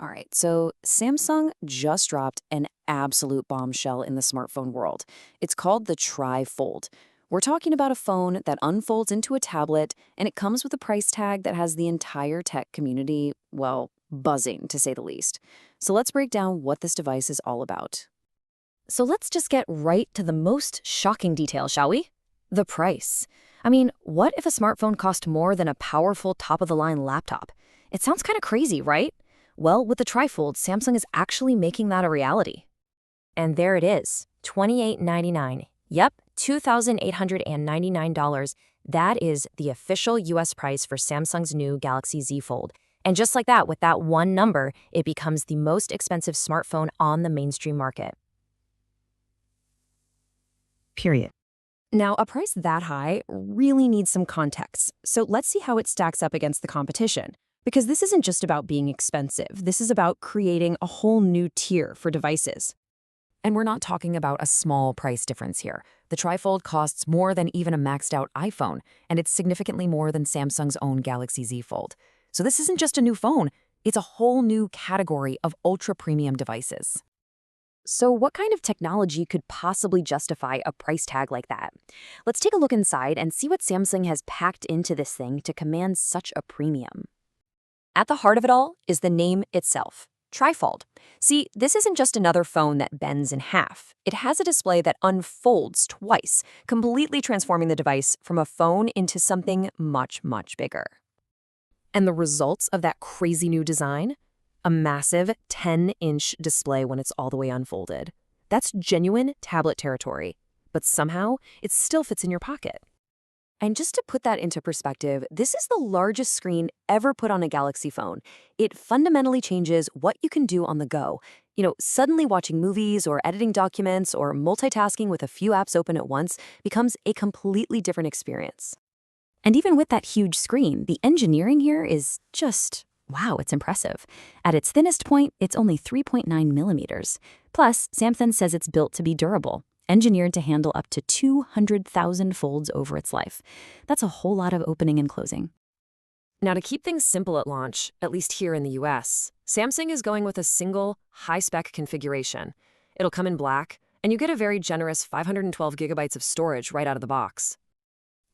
All right, so Samsung just dropped an absolute bombshell in the smartphone world. It's called the TriFold. We're talking about a phone that unfolds into a tablet, and it comes with a price tag that has the entire tech community, well, buzzing to say the least. So let's break down what this device is all about. So let's just get right to the most shocking detail, shall we? The price. I mean, what if a smartphone cost more than a powerful top-of-the-line laptop? It sounds kind of crazy, right? Well, with the TriFold, Samsung is actually making that a reality. And there it is, $28.99. Yep, $2,899. That is the official US price for Samsung's new Galaxy Z Fold. And just like that, with that one number, it becomes the most expensive smartphone on the mainstream market. Period. Now, a price that high really needs some context, so let's see how it stacks up against the competition. Because this isn't just about being expensive, this is about creating a whole new tier for devices. And we're not talking about a small price difference here. The TriFold costs more than even a maxed out iPhone, and it's significantly more than Samsung's own Galaxy Z Fold. So this isn't just a new phone, it's a whole new category of ultra-premium devices. So what kind of technology could possibly justify a price tag like that? Let's take a look inside and see what Samsung has packed into this thing to command such a premium. At the heart of it all is the name itself, TriFold. See, this isn't just another phone that bends in half. It has a display that unfolds twice, completely transforming the device from a phone into something much, much bigger. And the results of that crazy new design? A massive 10-inch display when it's all the way unfolded. That's genuine tablet territory, but somehow it still fits in your pocket. And just to put that into perspective, this is the largest screen ever put on a Galaxy phone. It fundamentally changes what you can do on the go. Suddenly watching movies or editing documents or multitasking with a few apps open at once becomes a completely different experience. And even with that huge screen, the engineering here is just, wow, it's impressive. At its thinnest point, it's only 3.9 millimeters. Plus, Samsung says it's built to be durable, engineered to handle up to 200,000 folds over its life. That's a whole lot of opening and closing. Now, to keep things simple at launch, at least here in the US, Samsung is going with a single, high-spec configuration. It'll come in black, and you get a very generous 512 gigabytes of storage right out of the box.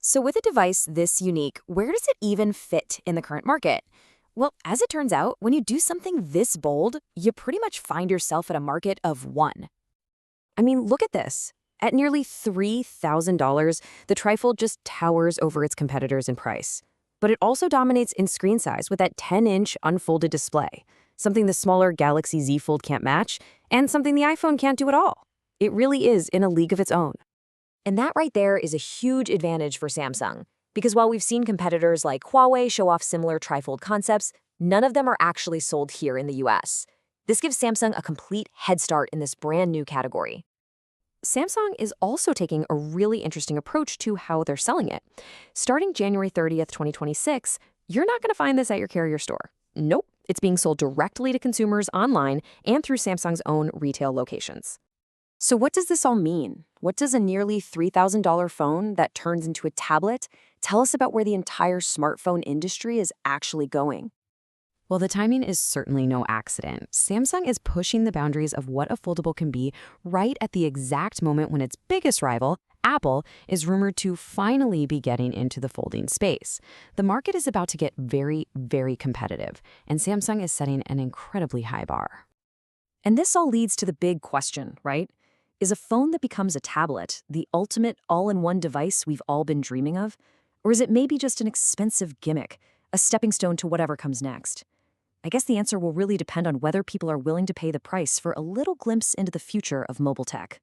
So with a device this unique, where does it even fit in the current market? Well, as it turns out, when you do something this bold, you pretty much find yourself at a market of one. I mean, look at this. At nearly $3,000, the TriFold just towers over its competitors in price. But it also dominates in screen size with that 10-inch unfolded display, something the smaller Galaxy Z Fold can't match, and something the iPhone can't do at all. It really is in a league of its own. And that right there is a huge advantage for Samsung. Because while we've seen competitors like Huawei show off similar TriFold concepts, none of them are actually sold here in the US. This gives Samsung a complete head start in this brand new category. Samsung is also taking a really interesting approach to how they're selling it. Starting January 30th, 2026, you're not going to find this at your carrier store. Nope, it's being sold directly to consumers online and through Samsung's own retail locations. So what does this all mean? What does a nearly $3,000 phone that turns into a tablet tell us about where the entire smartphone industry is actually going? Well, the timing is certainly no accident. Samsung is pushing the boundaries of what a foldable can be right at the exact moment when its biggest rival, Apple, is rumored to finally be getting into the folding space. The market is about to get very, very competitive, and Samsung is setting an incredibly high bar. And this all leads to the big question, right? Is a phone that becomes a tablet the ultimate all-in-one device we've all been dreaming of? Or is it maybe just an expensive gimmick, a stepping stone to whatever comes next? I guess the answer will really depend on whether people are willing to pay the price for a little glimpse into the future of mobile tech.